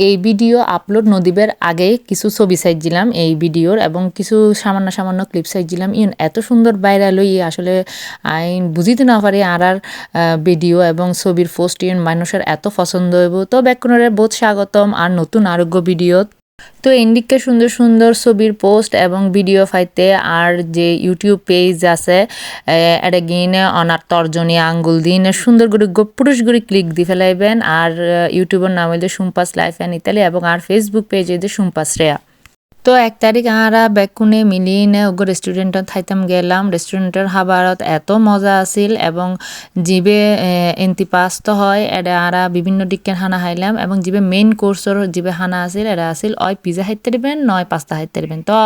এই video upload নদিবের আগে কিছু ছবি সাইছিলাম এই ভিডিওর এবং কিছু সামান্য সামান্য ক্লিপ সাইছিলাম এত সুন্দর ভাইরাল হই আসলে বুঝিতে না পারি আর ভিডিও এবং ছবির পোস্ট মানুষের এত পছন্দ হইব তো ব্যাকুণরে বহুত স্বাগতম আর নতুন আরোগ্য ভিডিও তো এন্ডিকে সুন্দর সুন্দর ছবির পোস্ট এবং ভিডিও পাইতে আর যে ইউটিউব পেজ আছে এটা গিয়ে অনার তর্জনী আঙ্গুল দিন সুন্দর করে পুরুষ করে ক্লিক দিয়ে ফেলাইবেন আর ইউটিউবের নাম হইলে সুম্পাস লাইফ অ্যান্ড ইতালি এবং আর ফেসবুক পেজ হইলে সুম্পাস শ্রেয়া। তো 1 তারিখ আরা বেকুনে মিলিয়ে ওগো রেস্টুরেন্টত খাইতাম গেলাম রেস্টুরেন্টের খাবারত এত মজা আছিল এবং জিবে এন্তিপাস্ত হয় এটা আরা বিভিন্ন দিকের খানা খাইলাম এবং জিবে মেইন কোর্সর জিবে খানা আছিল এটা আছিল ওই পিজা খাইতে দিবেন নয় পাস্তা খাইতে দিবেন তো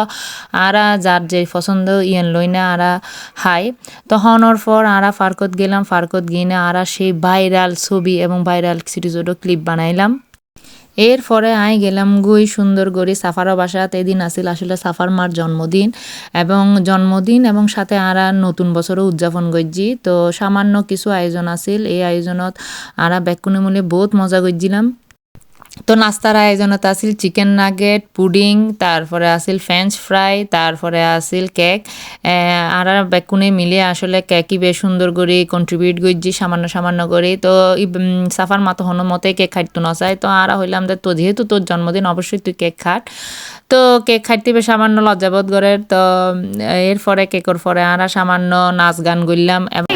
আরা যার যে পছন্দ লই না আরা খাই তখনর পর আরা ফার্কত গেলাম ফার্কত গিয়ে আরা সেই ভাইরাল ছবি এবং ভাইরাল ছোটো ছোটো ক্লিপ বানাইলাম। এরপরে গেলাম গুই সুন্দর করে সাফারও বাসাত এদিন আসিল আসলে সাফার মার জন্মদিন এবং সাথে আরা নতুন বছরও উদযাপন করছি তো সামান্য কিছু আয়োজন আছিল এই আয়োজনত আরা ব্যাকুনে মূলে বহুত মজা করছিলাম। তো নাস্তার আয়োজনত আছিল চিকেন নাগেট পুডিং তারপরে আছিল ফ্রেঞ্চ ফ্রাই তারপরে আছিল কেক আর বেকুনে মিলে আসলে কেকই বেশ সুন্দর করে কন্ট্রিবিউট করছি সামান্য সামান্য করে তো সাফার মাতো হনো মতে কেক খাইতো না চাই তো আর হইলাম তো যেহেতু তোর জন্মদিন অবশ্যই তুই কেক খাট তো কেক খাইতে বেশ সামান্য লজ্জাবোধ করে তো এরপরে কেকর পরে আর সামান্য নাচ গান করলাম এবং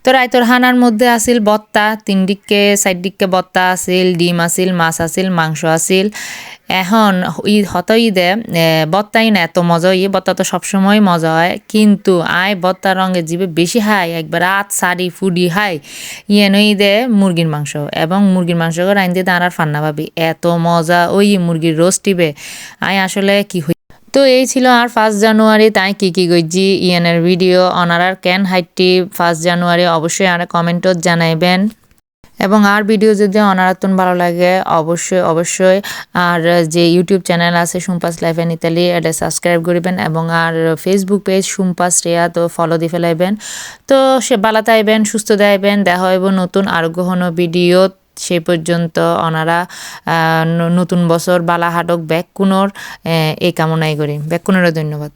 তো রাইতর হানার মধ্যে আছিল বত্তা 3 দিককে 4 দিককে বত্তা আছিল ডিম আছিল মাছ আছিল মাংস আছিল এখন ঈদে বত্তাই না এত মজা বত্তা তো সবসময় মজা হয় কিন্তু বত্তা রঙের জিবে বেশি হাই একবার সারি ফুডি হাই ঈদে মুরগির মাংস এবং মুরগির মাংস রাইন দিয়ে দাঁড়ার ফান্না ভাবি এত মজা মুরগির রোস্ট টিবে আসলে কি তো এই ছিল আর 1 জানুয়ারি তাই কি গইজি ইয়ানের ভিডিও অনারার ক্যান হাইটটি 1 জানুয়ারি অবশ্যই আর কমেন্টত জানাইবেন এবং আর ভিডিও যদি অনারাতন ভালো লাগে অবশ্যই আর যে ইউটিউব চ্যানেল আছে সুম্পাস লাইফ এন্ড ইতালি এটা সাবস্ক্রাইব করিবেন এবং আর ফেসবুক পেজ সুম্পাস রেয়া তো ফলো দি ফেলাইবেন তো সে বালা তাইবেন সুস্থ দাইবেন দেখা হইব নতুন আর গহন ভিডিও সেই পর্যন্ত ওনারা নতুন বছর বালা হাটক ব্যাক কুনোর এই কামনাই করি ব্যাক কুনোর ধন্যবাদ।